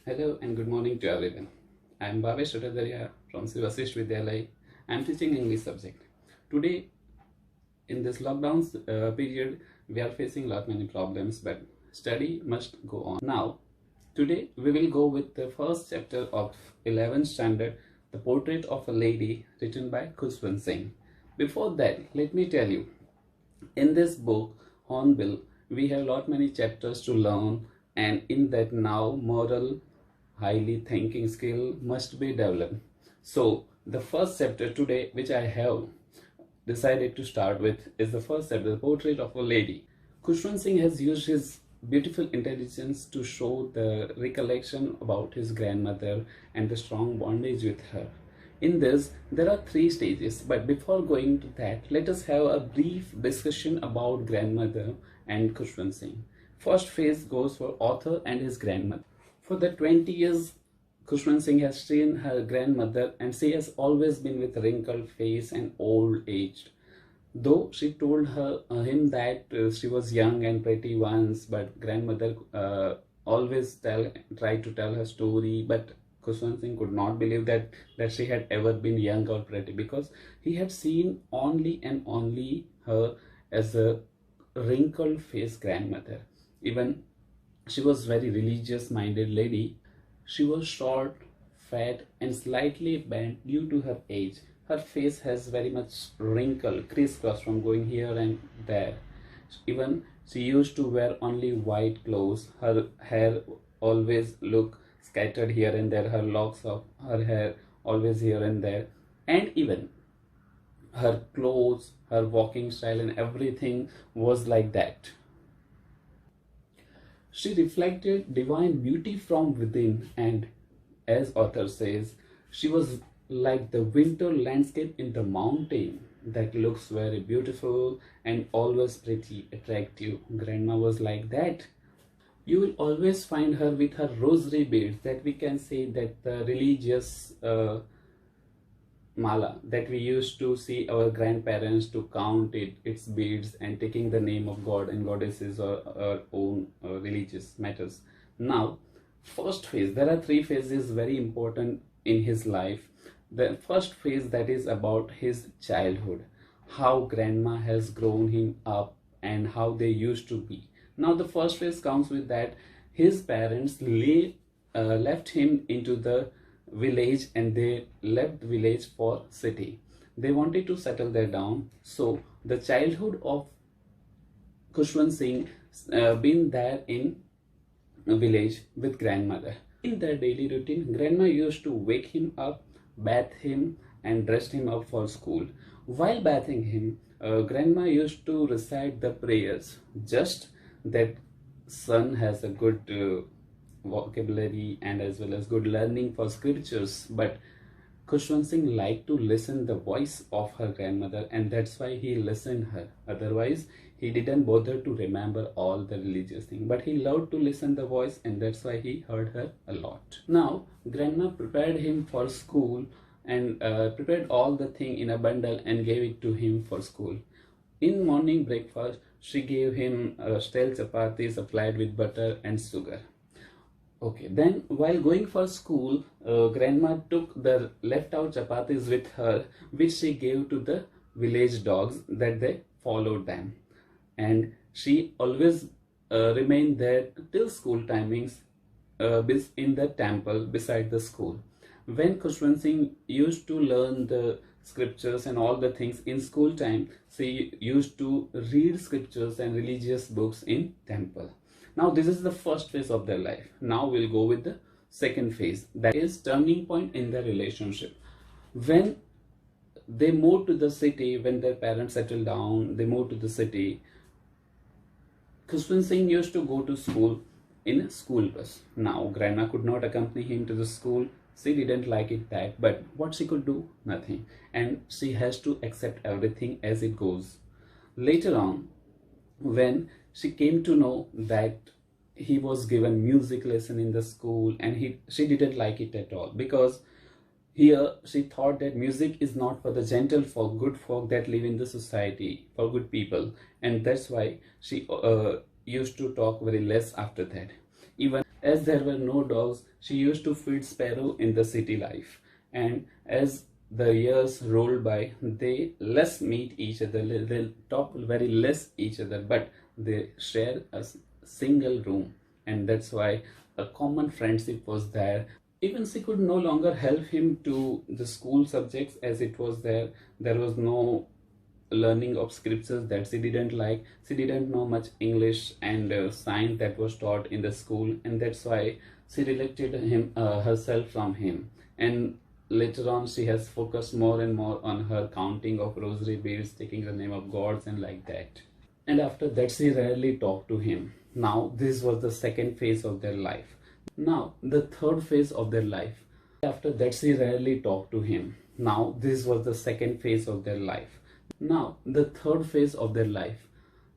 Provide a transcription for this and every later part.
Hello and good morning to everyone. I am Bhavesh Atodaria from Sivasist Vidyalay. I am teaching English subject. Today, in this lockdown period, we are facing lot many problems, but study must go on. Now, today we will go with the first chapter of 11th standard, The Portrait of a Lady, written by Khushwant Singh. Before that, let me tell you, in this book, Hornbill, we have lot many chapters to learn, and in that now moral highly thinking skill must be developed. So the first chapter today which I have decided to start with is the first chapter, The Portrait of a Lady. Khushwant Singh has used his beautiful intelligence to show the recollection about his grandmother and the strong bondage with her. In this, there are three stages, but before going to that, let us have a brief discussion about grandmother and Khushwant Singh. First phase goes for author and his grandmother. For the 20 years, Khushwant Singh has seen her grandmother and she has always been with wrinkled face and old aged. Though she told him that she was young and pretty once, but grandmother always tried to tell her story, but Khushwant Singh could not believe that she had ever been young or pretty, because he had seen only and only her as a wrinkled faced grandmother. Even she was very religious minded lady. She was short, fat and slightly bent due to her age. Her face has very much wrinkle, crisscross from going here and there. Even she used to wear only white clothes. Her hair always look scattered here and there. Her locks of her hair always here and there. And even her clothes, her walking style and everything was like that. She reflected divine beauty from within, and as author says, she was like the winter landscape in the mountain that looks very beautiful and always pretty attractive. Grandma was like that. You will always find her with her rosary beads, that we can say that the religious mala that we used to see our grandparents to count its beads and taking the name of god and goddesses or our own religious matters. Now, first phase, there are three phases very important in his life. The first phase, that is about his childhood, how grandma has grown him up and how they used to be. Now the first phase comes with that his parents left him into the village, and they left the village for city. They wanted to settle there down. So the childhood of Khushwant Singh been there in a village with grandmother. In their daily routine, grandma used to wake him up, bath him and dress him up for school. While bathing him, grandma used to recite the prayers, just that son has a good vocabulary and as well as good learning for scriptures. But Khushwant Singh liked to listen the voice of her grandmother, and that's why he listened her. Otherwise, he didn't bother to remember all the religious thing. But he loved to listen the voice, and that's why he heard her a lot. Now, grandma prepared him for school and prepared all the thing in a bundle and gave it to him for school. In morning breakfast, she gave him stale chapatis applied with butter and sugar. Okay, then while going for school, grandma took the left out chapatis with her, which she gave to the village dogs that they followed them. And she always remained there till school timings in the temple beside the school. When Khushwant Singh used to learn the scriptures and all the things in school time, she used to read scriptures and religious books in temple. Now this is the first phase of their life. Now we'll go with the second phase, that is turning point in their relationship. When they moved to the city, when their parents settled down, they moved to the city. Khushwant Singh used to go to school in a school bus. Now grandma could not accompany him to the school. She didn't like it that, but what she could do? Nothing. And she has to accept everything as it goes. Later on, when she came to know that he was given music lesson in the school, and she didn't like it at all, because here she thought that music is not for the gentle folk, good folk that live in the society, for good people, and that's why she used to talk very less after that. Even As there were no dogs, she used to feed sparrow in the city life. And as the years rolled by, they less meet each other, they talk very less each other, but they share a single room. And that's why a common friendship was there. Even she could no longer help him to the school subjects, as it was there was no learning of scriptures that she didn't like. She didn't know much English and science that was taught in the school, and that's why she rejected him herself from him. And later on, she has focused more and more on her counting of rosary beads, taking the name of gods, and like that. And after that, she rarely talked to him. Now, this was the second phase of their life. Now, the third phase of their life. After that, she rarely talked to him. Now, this was the second phase of their life. Now, the third phase of their life.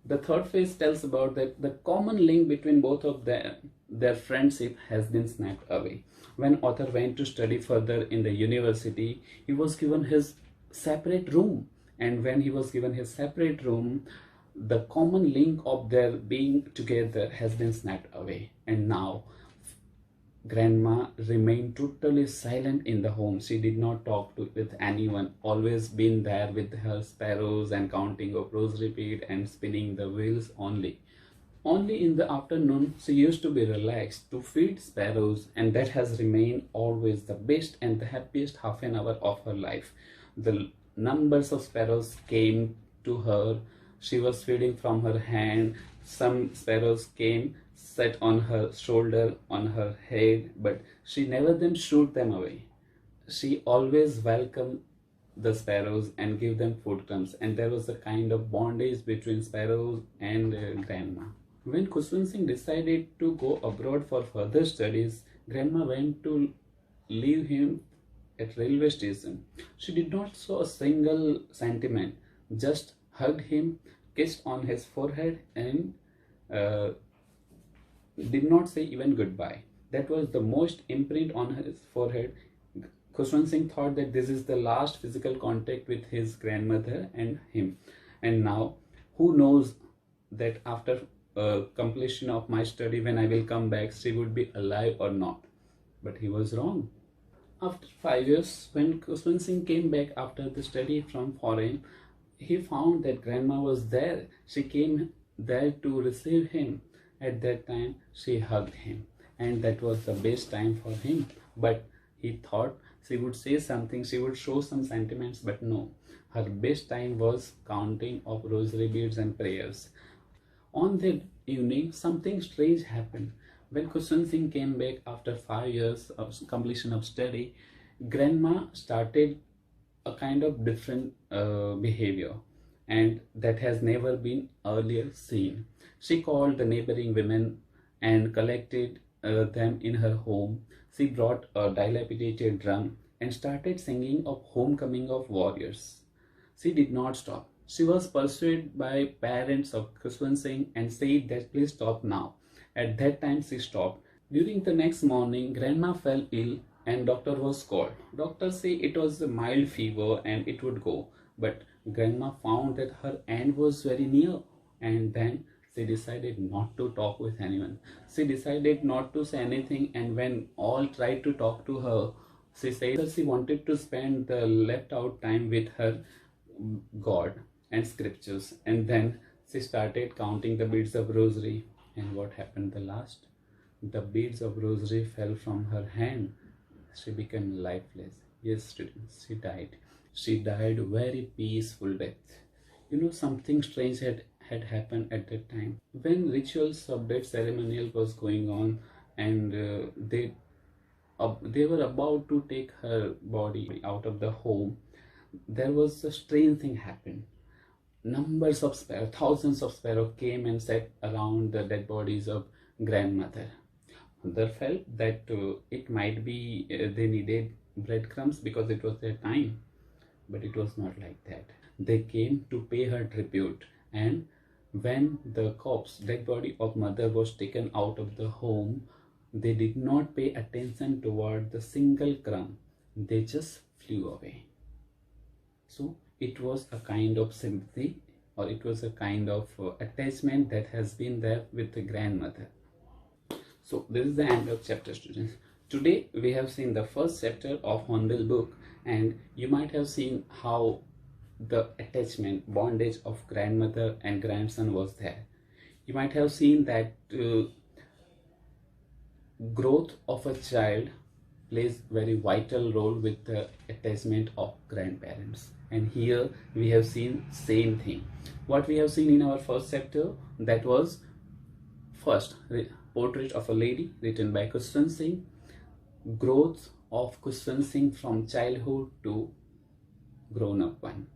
The third phase tells about that the common link between both of them, their friendship has been snapped away. When author went to study further in the university, he was given his separate room. And when he was given his separate room, the common link of their being together has been snapped away. And now grandma remained totally silent in the home. She did not talk with anyone, always been there with her sparrows and counting of rosary bead and spinning the wheels only. Only in the afternoon she used to be relaxed to feed sparrows, and that has remained always the best and the happiest half an hour of her life. The numbers of sparrows came to her. She was feeding from her hand. Some sparrows came, sat on her shoulder, on her head, but she never then shooed them away. She always welcomed the sparrows and gave them food crumbs, and there was a kind of bondage between sparrows and grandma. When Kushwant Singh decided to go abroad for further studies, grandma went to leave him at railway station. She did not show a single sentiment, just hugged him, kissed on his forehead, and uh, did not say even goodbye. That was the most imprint on his forehead. Kushwant Singh thought that this is the last physical contact with his grandmother and him. And now, who knows that after completion of my study, when I will come back, she would be alive or not. But he was wrong. After 5 years, when Kushwant Singh came back after the study from foreign, he found that grandma was there. She came there to receive him. At that time, she hugged him, and that was the best time for him. But he thought she would say something, she would show some sentiments, but no. Her best time was counting of rosary beads and prayers. On that evening, something strange happened. When Kushwant Singh came back after 5 years of completion of study, grandma started a kind of different behavior, and that has never been earlier seen. She called the neighboring women and collected them in her home. She brought a dilapidated drum and started singing of homecoming of warriors. She did not stop. She was persuaded by parents of Kushwant Singh and said that please stop now. At that time she stopped. During the next morning, grandma fell ill and doctor was called. Doctor said it was a mild fever and it would go. But grandma found that her end was very near, and then she decided not to talk with anyone. She decided not to say anything, and when all tried to talk to her, she said that she wanted to spend the left out time with her God and scriptures. And then she started counting the beads of rosary. And what happened the last? The beads of rosary fell from her hand. She became lifeless. Yes, students, she died. She died very peaceful death. You know, something strange had happened at that time. When rituals of death ceremonial was going on, and they were about to take her body out of the home, there was a strange thing happened. Numbers of sparrows, thousands of sparrows came and sat around the dead bodies of grandmother. Mother felt that it might be they needed breadcrumbs because it was their time, but it was not like that. They came to pay her tribute, and when the corpse, dead body of mother was taken out of the home, they did not pay attention toward the single crumb. They just flew away. So it was a kind of sympathy, or it was a kind of attachment that has been there with the grandmother. So this is the end of chapter, students. Today we have seen the first chapter of Hornbill book, and you might have seen how the attachment, bondage of grandmother and grandson was there. You might have seen that growth of a child plays very vital role with the attachment of grandparents, and here we have seen same thing. What we have seen in our first chapter, that was first portrait of a lady written by Kushwant Singh, growth of Kushwant Singh from childhood to grown up one.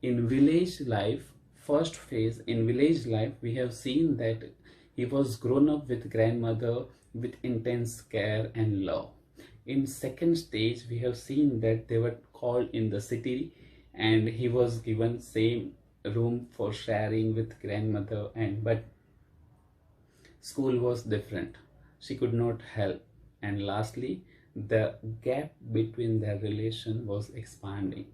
In village life, first phase in village life, we have seen that he was grown up with grandmother with intense care and love. In second stage, we have seen that they were called in the city and he was given same room for sharing with grandmother, and but school was different, she could not help, and lastly the gap between their relation was expanding.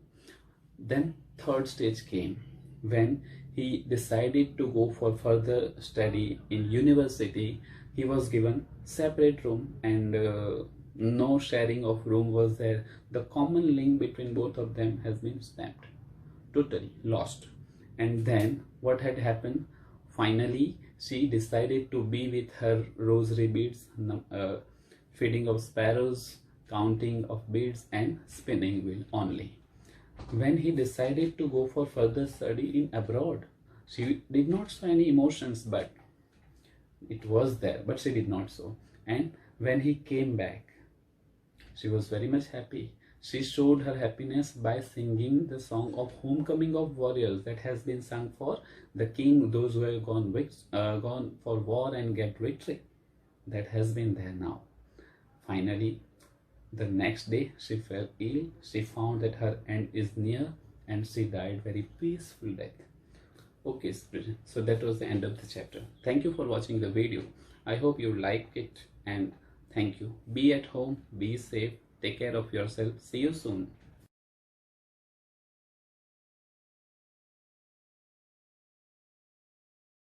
Then third stage came when he decided to go for further study in university. He was given separate room, and no sharing of room was there. The common link between both of them has been snapped, totally lost. And then what had happened? Finally, she decided to be with her rosary beads, feeding of sparrows, counting of beads, and spinning wheel only. When he decided to go for further study in abroad, she did not show any emotions, but it was there, but she did not show. And when he came back, she was very much happy. She showed her happiness by singing the song of Homecoming of Warriors that has been sung for the king, those who have gone for war and get victory. That has been there now. Finally, the next day she fell ill. She found that her end is near and she died very peaceful death. Okay, so that was the end of the chapter. Thank you for watching the video. I hope you like it, and thank you. Be at home, be safe, take care of yourself. See you soon.